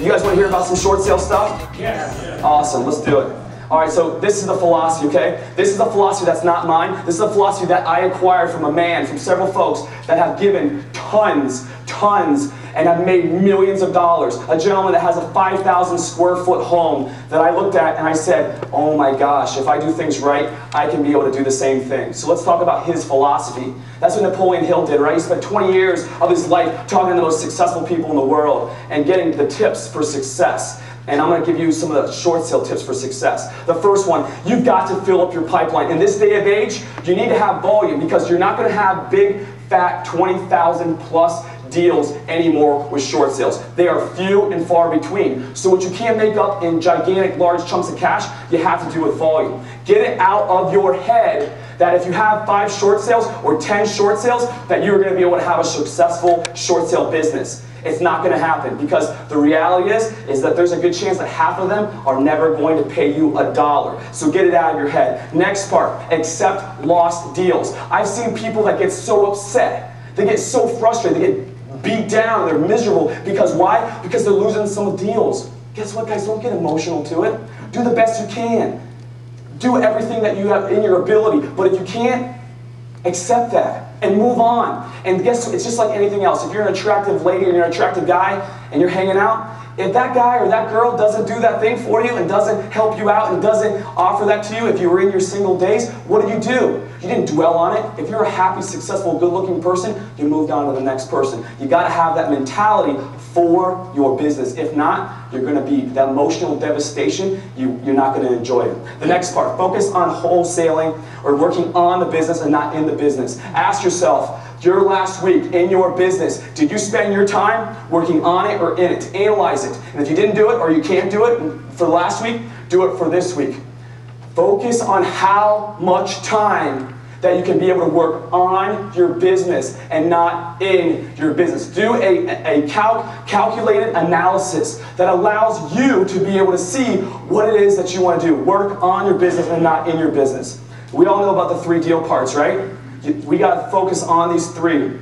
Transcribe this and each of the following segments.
You guys want to hear about some short sale stuff? Yes. Awesome, let's do it. All right, so this is the philosophy, okay? This is a philosophy that's not mine. This is a philosophy that I acquired from a man, from several folks that have given tons, and have made millions of dollars. A gentleman that has a 5,000 square foot home that I looked at and I said, oh my gosh, if I do things right, I can be able to do the same thing. So let's talk about his philosophy. That's what Napoleon Hill did, right? He spent 20 years of his life talking to the most successful people in the world and getting the tips for success. And I'm going to give you some of the short sale tips for success. The first one, you've got to fill up your pipeline. In this day of age, you need to have volume because you're not going to have big, fat, 20,000 plus deals anymore with short sales. They are few and far between. So what you can't make up in gigantic, large chunks of cash, you have to do with volume. Get it out of your head that if you have 5 short sales or 10 short sales, that you're going to be able to have a successful short sale business. It's not going to happen because the reality is that there's a good chance that half of them are never going to pay you $1. So get it out of your head. Next part, accept lost deals. I've seen people that get so upset, they get so frustrated, they get beat down, they're miserable. Because why? Because they're losing some deals. Guess what, guys? Don't get emotional to it. Do the best you can. Do everything that you have in your ability. But if you can't, accept that and move on. And guess what? It's just like anything else. If you're an attractive lady or you're an attractive guy and you're hanging out, if that guy or that girl doesn't do that thing for you and doesn't help you out and doesn't offer that to you, if you were in your single days, what did you do? You didn't dwell on it. If you're a happy, successful, good-looking person, you moved on to the next person. You got to have that mentality for your business. If not, you're going to be that emotional devastation. You're not going to enjoy it. The next part, focus on wholesaling or working on the business and not in the business. Ask yourself, your last week in your business, did you spend your time working on it or in it? Analyze it. And if you didn't do it or you can't do it for the last week, do it for this week. Focus on how much time that you can be able to work on your business and not in your business. Do a calculated analysis that allows you to be able to see what it is that you want to do. Work on your business and not in your business. We all know about the 3 deal parts, right? We got to focus on these 3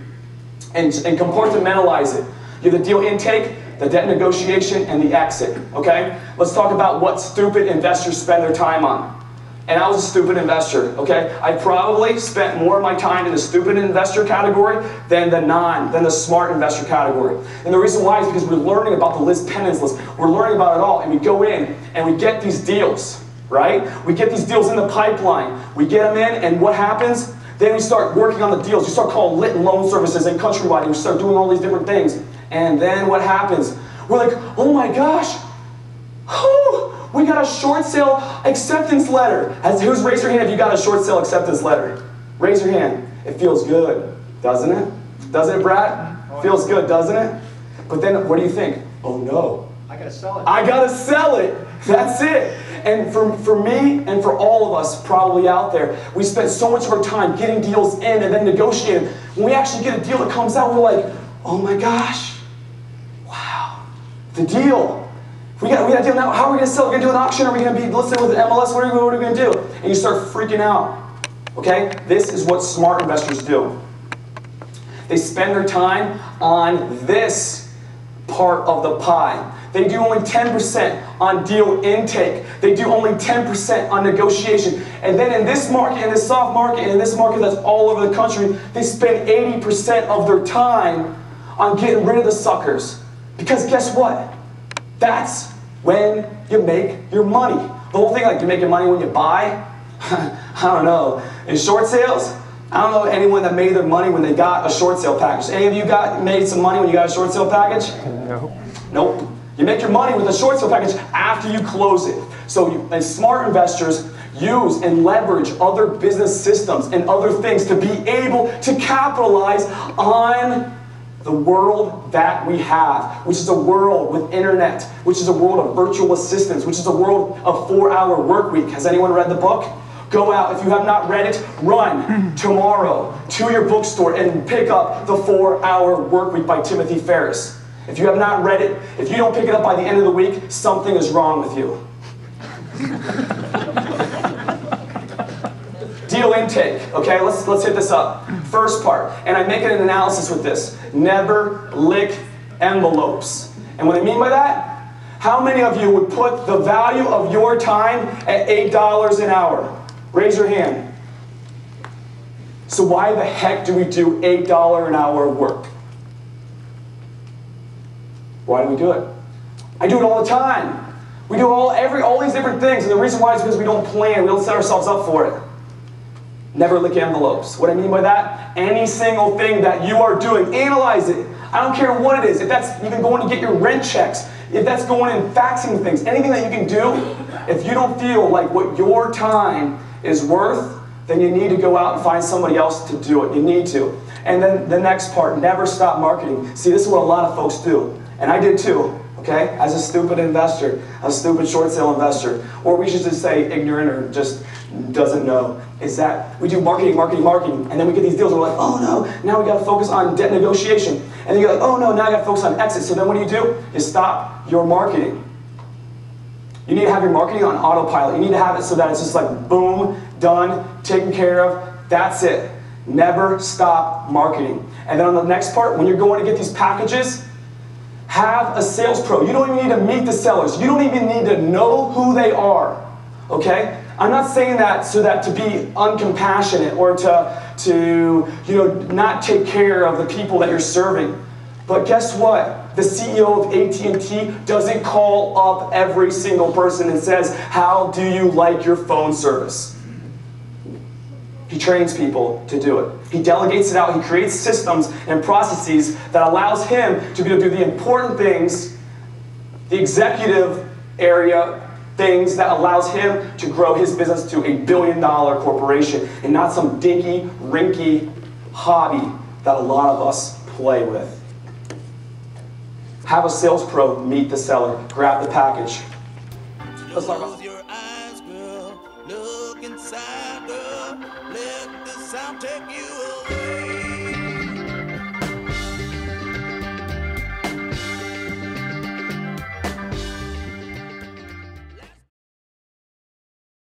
and compartmentalize it. You have the deal intake, the debt negotiation, and the exit, okay? Let's talk about what stupid investors spend their time on. And I was a stupid investor, okay? I probably spent more of my time in the stupid investor category than the smart investor category. And the reason why is because we're learning about the Liz Pennon's list. We're learning about it all, and we go in and we get these deals, right? We get these deals in the pipeline. We get them in, and what happens? Then we start working on the deals. You start calling Lit Loan Services and Countrywide, and we start doing all these different things. And then what happens? We're like, oh my gosh, we got a short sale acceptance letter. Who's raised your hand if you got a short sale acceptance letter? Raise your hand. It feels good, doesn't it? Doesn't it, Brad? Feels good, doesn't it? But then what do you think? Oh no. I gotta sell it. I gotta sell it. That's it. And for me and for all of us probably out there, we spend so much of our time getting deals in and then negotiating. When we actually get a deal that comes out, we're like, oh my gosh, wow, the deal. We got a deal now. How are we going to sell? Are we going to do an auction? Are we going to be listed with an MLS? What are we going to do? And you start freaking out. Okay? This is what smart investors do. They spend their time on this part of the pie. They do only 10% on deal intake. They do only 10% on negotiation. And then in this market, in this soft market, in this market that's all over the country, they spend 80% of their time on getting rid of the suckers. Because guess what? That's when you make your money. The whole thing, like you're making money when you buy, I don't know. In short sales, I don't know anyone that made their money when they got a short sale package. Any of you made some money when you got a short sale package? No. Nope. You make your money with a short sale package after you close it. So and smart investors use and leverage other business systems and other things to be able to capitalize on the world that we have, which is a world with internet, which is a world of virtual assistants, which is a world of 4-hour work week. Has anyone read the book? Go out. If you have not read it, run tomorrow to your bookstore and pick up The 4-Hour Work Week by Timothy Ferriss. If you have not read it, if you don't pick it up by the end of the week, something is wrong with you. Deal intake, okay, let's hit this up. First part, and I'm making an analysis with this. Never lick envelopes. And what I mean by that How many of you would put the value of your time at $8 an hour? Raise your hand. So why the heck do we do $8 an hour work? Why do we do it? I do it all the time. We do all these different things, and the reason why is because we don't plan, we don't set ourselves up for it. Never lick envelopes. What I mean by that? Any single thing that you are doing, analyze it. I don't care what it is. If that's even going to get your rent checks, if that's going and faxing things, anything that you can do, if you don't feel like what your time is worth, then you need to go out and find somebody else to do it. You need to. And then the next part, never stop marketing. See, this is what a lot of folks do. And I did too, okay? As a stupid investor, a stupid short sale investor, or we should just say ignorant or just doesn't know, is that we do marketing, marketing, marketing, and then we get these deals and we're like, oh no, now we gotta focus on debt negotiation. And then you're like, oh no, now I gotta focus on exit. So then what do? You stop your marketing. You need to have your marketing on autopilot. You need to have it so that it's just like boom, done, taken care of, that's it. Never stop marketing. And then on the next part, when you're going to get these packages, have a sales pro. You don't even need to meet the sellers. You don't even need to know who they are, okay? I'm not saying that so that to be uncompassionate or to not take care of the people that you're serving. But guess what? The CEO of AT&T doesn't call up every single person and says, how do you like your phone service? He trains people to do it. He delegates it out. He creates systems and processes that allows him to be able to do the important things, the executive area things that allows him to grow his business to $1 billion corporation and not some dinky, rinky hobby that a lot of us play with. Have a sales pro meet the seller. Grab the package. Let's talk about your eyes, girl. Look inside, girl. Let the sound take you away.